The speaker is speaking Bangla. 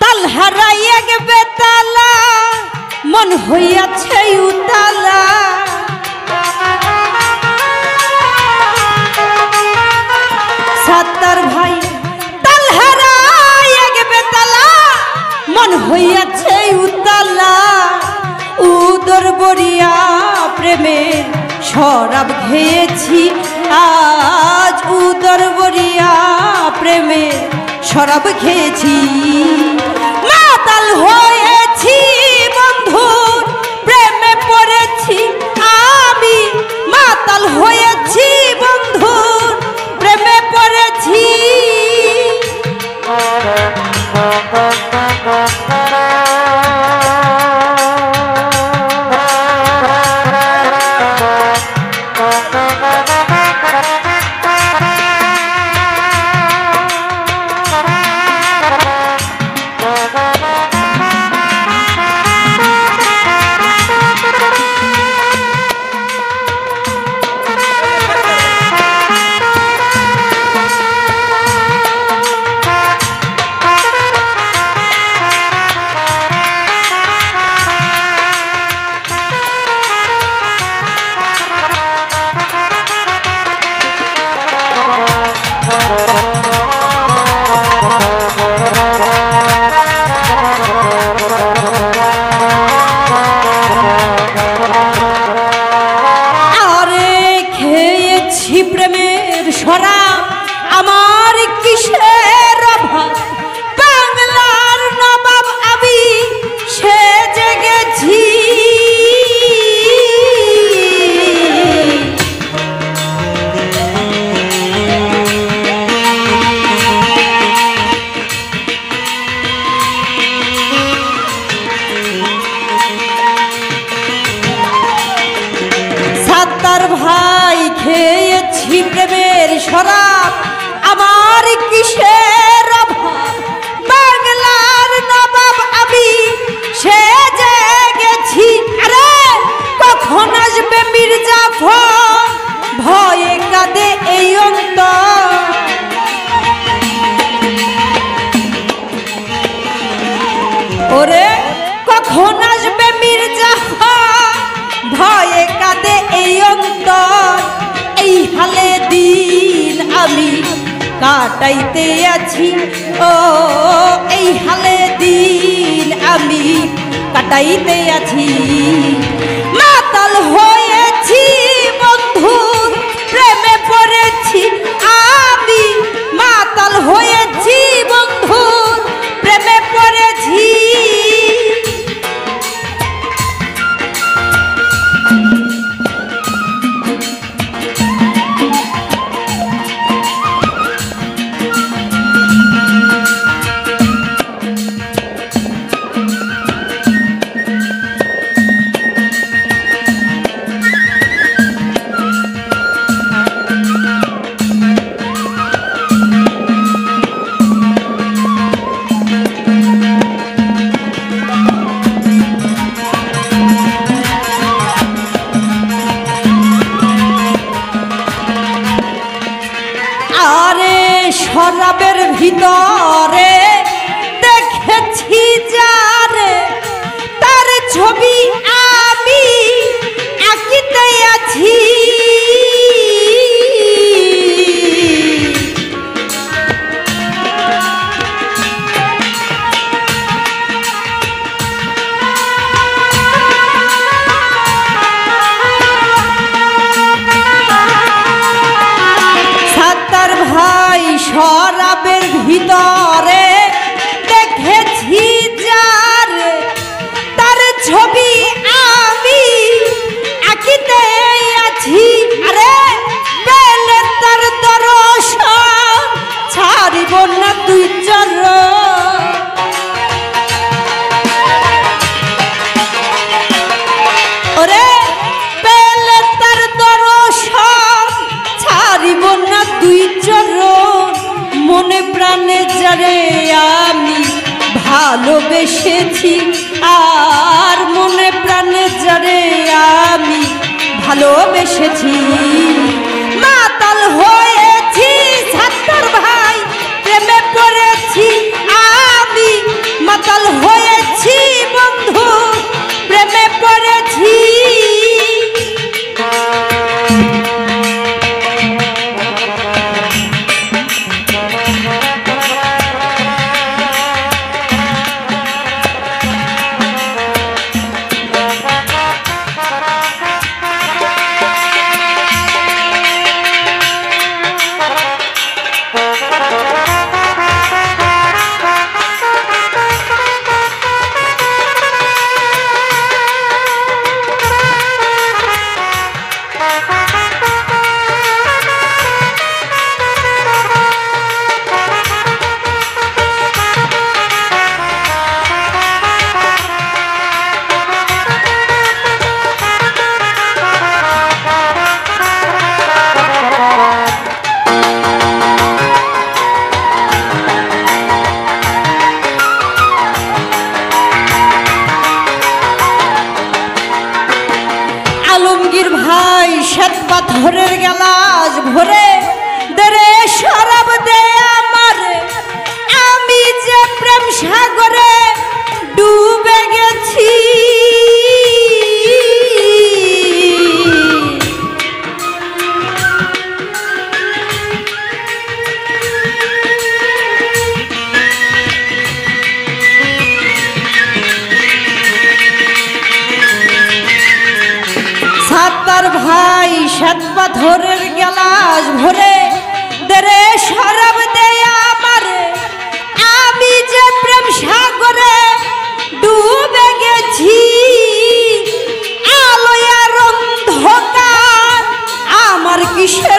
তাল হারাইয়া গেবে তালা মন হইয়াছে উতালা সাত্তার ভাই তাল হারাইয়া গেবে তালা মন হইয়াছে উতালা উদর বরিয়া প্রেমের শরাব খেয়েছি আজ উদর বরিয়া প্রেমের শরাব খেয়েছি মাতাল হয়েছি বন্ধুর প্রেমে পড়েছি আমি মাতাল হয়েছি বন্ধুর প্রেমে পড়েছি প্রেমের শরাব আমার কিসের অভাব বাংলার নবাব আমি সেজে গেছি সাত্তার ভাই খেয়েছি প্রেমের শরাব আমার কিসের অভাব বাংলার নবাব আমি সেজে গেছি আরে কখন আসবে মির্জাফর ভয়ে কাঁদে এই অন্তর ওরে কখন আসবে মির্জাফর ভয়ে কাঁদে এই অন্তর এই হালে দিন আমি কাটাইতে আছি ও এই হালে দিন আমি কাটাইতে আছি মাতাল হয়েছি বন্ধুর প্রেমে পড়েছি আমি মাতাল হয়েছি বন্ধুর প্রেমে পড়েছি শরাবের ভিতরে দেখেছি যারে তার ছবি আমি আঁকিতে আছি সাত্তার ভাই শরাবের ভিতরে দেখেছি যারে তার ছবি আমি আঁকিতে আছি আরে পেলে তার দর্শন ছাড়িব না তুই চরণ ওরে পেলে তার দর্শন ছাড়িব না তুই চরণ মনে প্রাণে যারে আমি ভালোবেসেছি আর মনে প্রাণে যারে ভালোবেসেছি মাতাল হয়েছি ছাত্র ভাই প্রেমে পড়েছি আমি মাতাল হয়েছি বন্ধু প্রেমে পড়েছি আলমগীর ভাই শ্বেত পাথরের গেলাস ভরে দেরে শরাব দে আমার আমি যে প্রেম সাগরে ডুবে গেছি সাত্তার ভাই শ্বেত পাথরের গেলাস ভরে দেরে শরাব দে আমার আমি যে প্রেম সাগরে ডুবে গেছি আলোয় আর অন্ধকার আমার কিসের